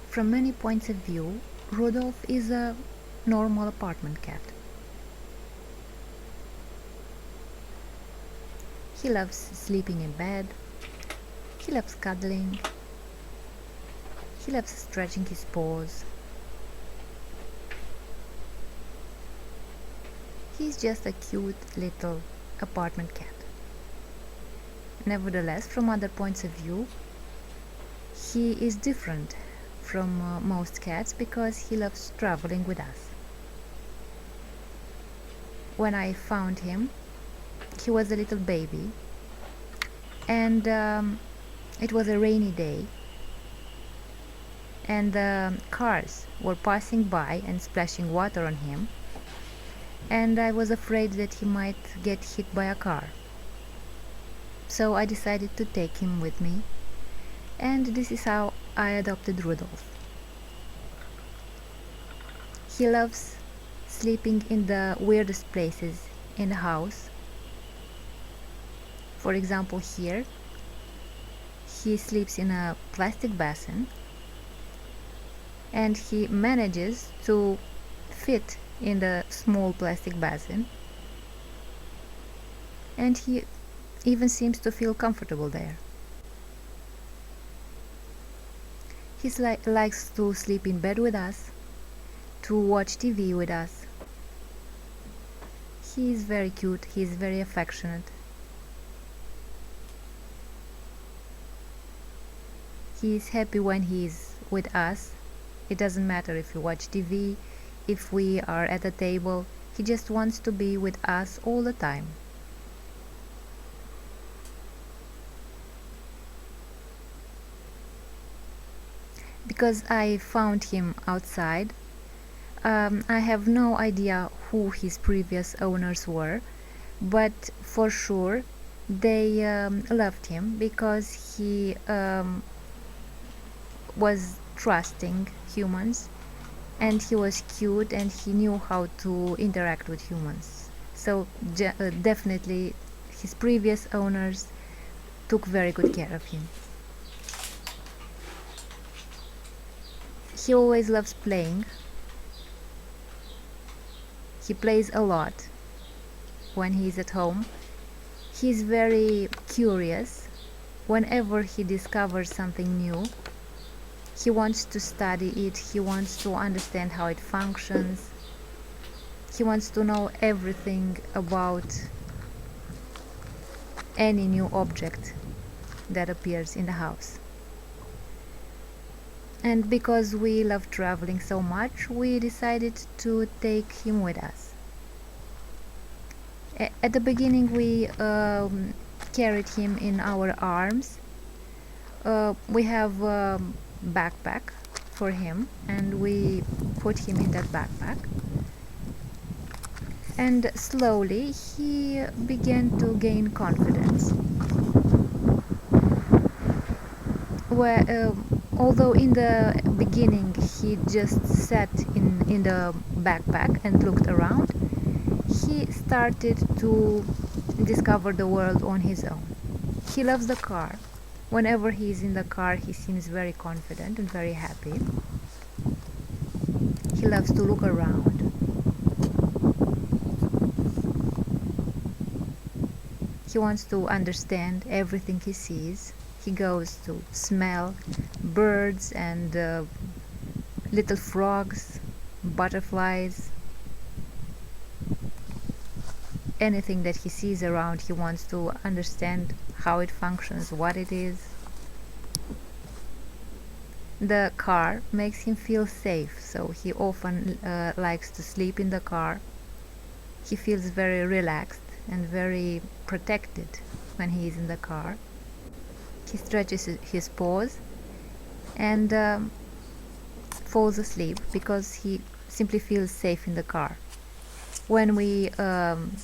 From many points of view, Rudolph is a normal apartment cat. He loves sleeping in bed, he loves cuddling, he loves stretching his paws. He's just a cute little apartment cat. Nevertheless, from other points of view, he is different from most cats because he loves traveling with us. When I found him, he was a little baby, and it was a rainy day, and the cars were passing by and splashing water on him, and I was afraid that he might get hit by a car. So I decided to take him with me, and this is how I adopted Rudolph. He loves sleeping in the weirdest places in the house. For example, here he sleeps in a plastic basin, and he manages to fit in the small plastic basin, and he even seems to feel comfortable there. He likes to sleep in bed with us, to watch TV with us. He is very cute, he is very affectionate. He is happy when he is with us. It doesn't matter if we watch TV, if we are at a table. He just wants to be with us all the time. Because I found him outside, I have no idea who his previous owners were, but for sure they loved him because he was trusting humans, and he was cute, and he knew how to interact with humans. So definitely his previous owners took very good care of him. He always loves playing. He plays a lot when he is at home. He's very curious. Whenever he discovers something new, he wants to study it, he wants to understand how it functions. He wants to know everything about any new object that appears in the house. And because we love traveling so much, we decided to take him with us. At the beginning, we carried him in our arms. We have a backpack for him, and we put him in that backpack. And slowly he began to gain confidence. Although in the beginning he just sat in the backpack and looked around, he started to discover the world on his own. He loves the car. Whenever he is in the car, he seems very confident and very happy. He loves to look around. He wants to understand everything he sees. He goes to smell birds and little frogs, butterflies. Anything that he sees around, he wants to understand how it functions, what it is. The car makes him feel safe, so he often likes to sleep in the car. He feels very relaxed and very protected when he is in the car. He stretches his paws and falls asleep because he simply feels safe in the car. When we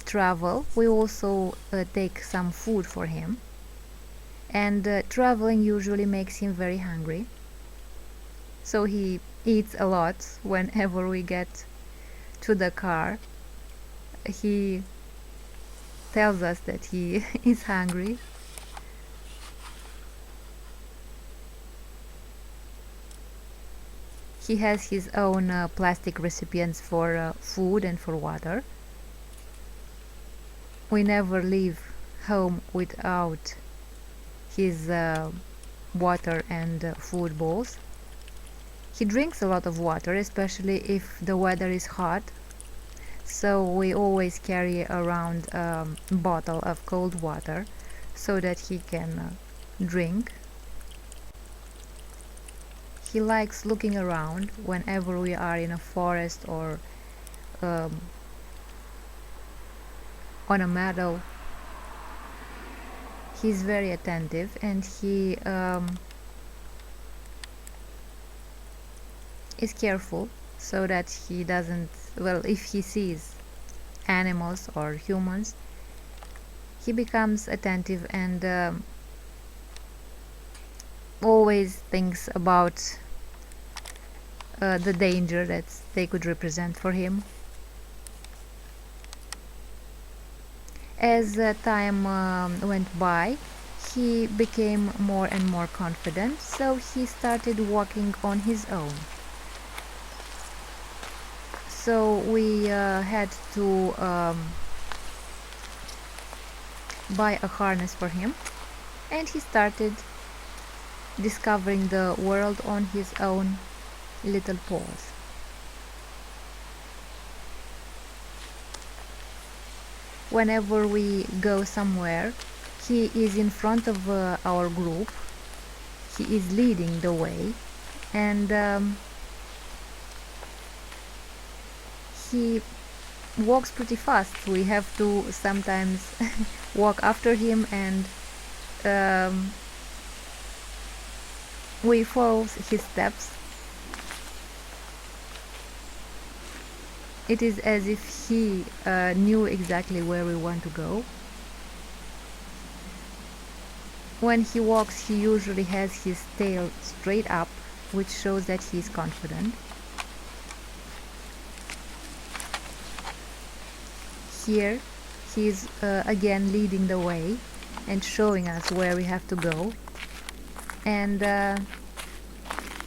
travel, we also take some food for him, and traveling usually makes him very hungry, so he eats a lot. Whenever we get to the car, he tells us that he is hungry. He has his own plastic recipients for food and for water. We never leave home without his water and food bowls. He drinks a lot of water, especially if the weather is hot, so we always carry around a bottle of cold water so that he can drink. He likes looking around whenever we are in a forest or um, on a meadow. He's very attentive, and he is careful so that he doesn't, well, if he sees animals or humans, he becomes attentive and always thinks about the danger that they could represent for him. As time went by, he became more and more confident, so he started walking on his own. So we had to buy a harness for him, and he started discovering the world on his own little paws. Whenever we go somewhere, he is in front of our group. He is leading the way, and he walks pretty fast. We have to sometimes walk after him, and we follow his steps. It is as if he knew exactly where we want to go. When he walks, he usually has his tail straight up, which shows that he is confident. Here, he is again leading the way and showing us where we have to go. And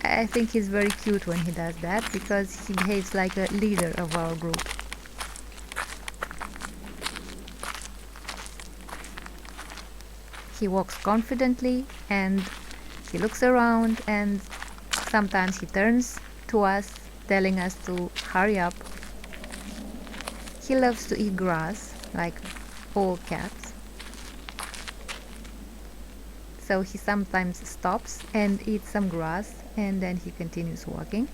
I think he's very cute when he does that, because he behaves like a leader of our group. He walks confidently, and he looks around, and sometimes he turns to us, telling us to hurry up. He loves to eat grass, like all cats. So he sometimes stops and eats some grass, and then he continues walking.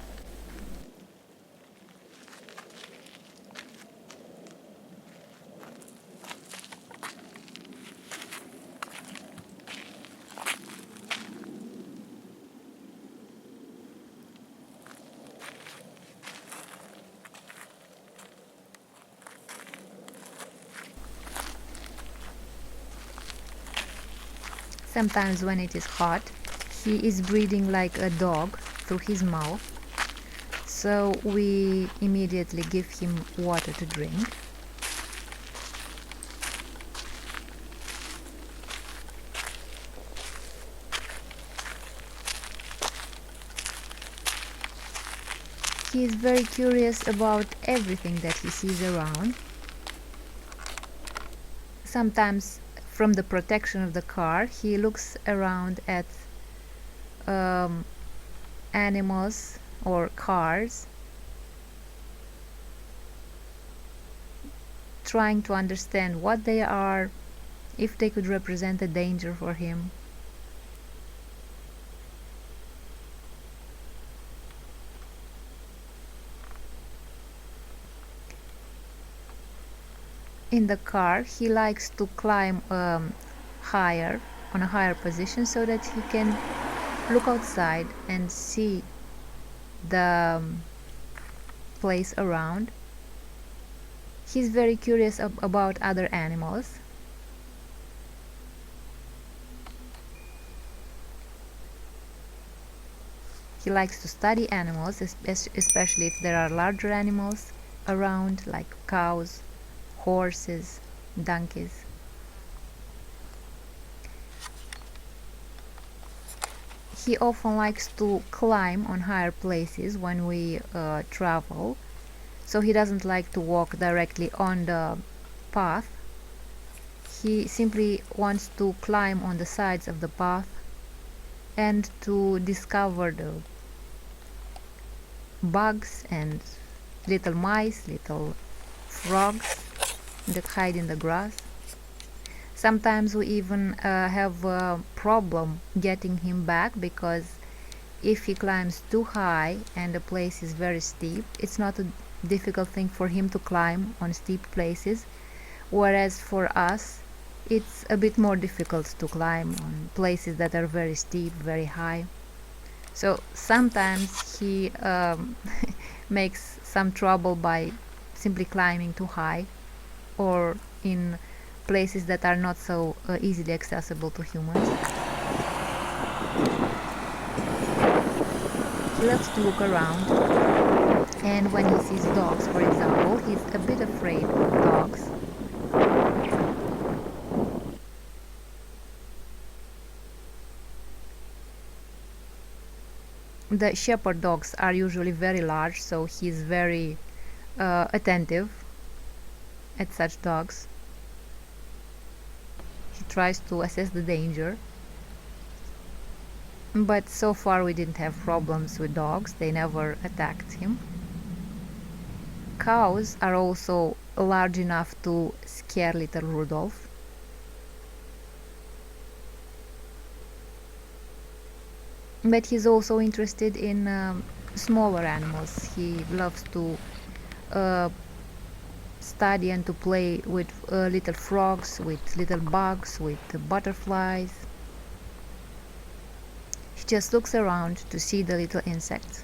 Sometimes when it is hot, he is breathing like a dog through his mouth, so we immediately give him water to drink. He is very curious about everything that he sees around. Sometimes, from the protection of the car, he looks around at animals or cars, trying to understand what they are, if they could represent a danger for him. In the car, he likes to climb higher, on a higher position, so that he can look outside and see the place around. He's very curious about other animals. He likes to study animals, especially if there are larger animals around, like cows, horses, donkeys. He often likes to climb on higher places when we travel, so he doesn't like to walk directly on the path. He simply wants to climb on the sides of the path and to discover the bugs and little mice, little frogs that hide in the grass. Sometimes we even have a problem getting him back, because if he climbs too high and the place is very steep, it's not a difficult thing for him to climb on steep places, whereas for us it's a bit more difficult to climb on places that are very steep, very high. So sometimes he makes some trouble by simply climbing too high, or in places that are not so easily accessible to humans. He loves to look around, and when he sees dogs, for example, he's a bit afraid of dogs. The shepherd dogs are usually very large, so he's very attentive at such dogs. He tries to assess the danger. But so far we didn't have problems with dogs, they never attacked him. Cows are also large enough to scare little Rudolph. But he's also interested in smaller animals. He loves to study and to play with little frogs, with little bugs, with butterflies. He just looks around to see the little insects.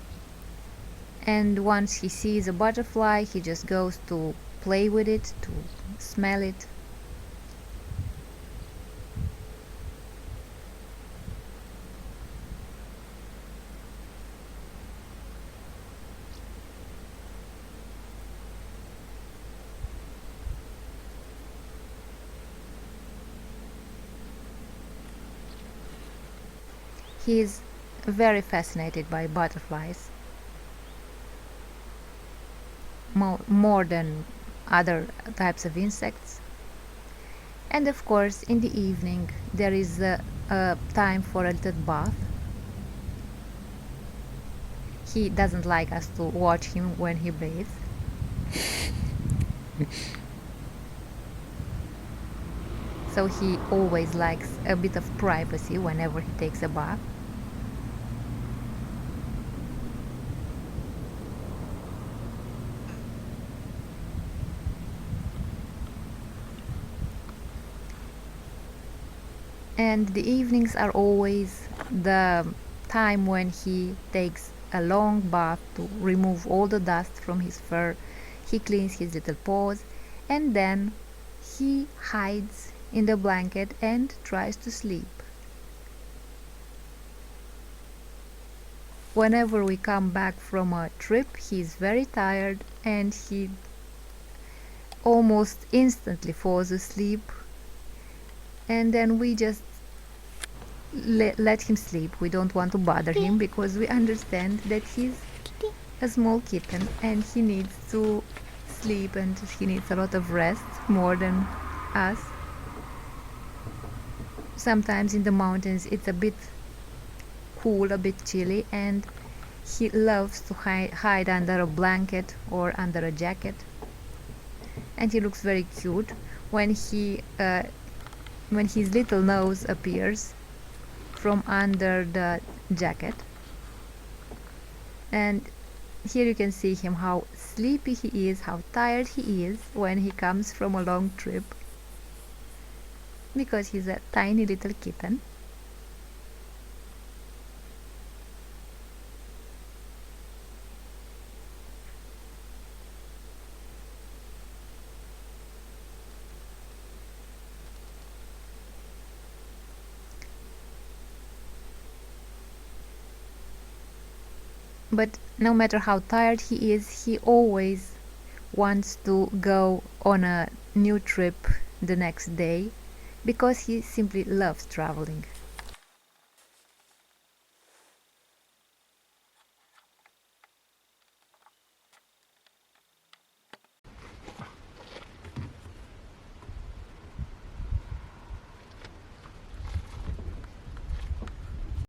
And once he sees a butterfly, he just goes to play with it, to smell it. He is very fascinated by butterflies, more than other types of insects. And of course, in the evening there is a time for a little bath. He doesn't like us to watch him when he bathes. So he always likes a bit of privacy whenever he takes a bath. And the evenings are always the time when he takes a long bath to remove all the dust from his fur. He cleans his little paws, and then he hides in the blanket and tries to sleep. Whenever we come back from a trip, he's very tired and he almost instantly falls asleep, and then we just let him sleep. We don't want to bother him because we understand that he's a small kitten and he needs to sleep and he needs a lot of rest, more than us. Sometimes in the mountains it's a bit cool, a bit chilly, and he loves to hide under a blanket or under a jacket. And he looks very cute when his little nose appears from under the jacket. And here you can see him, how sleepy he is, how tired he is when he comes from a long trip, because he's a tiny little kitten. But no matter how tired he is, he always wants to go on a new trip the next day, because he simply loves traveling.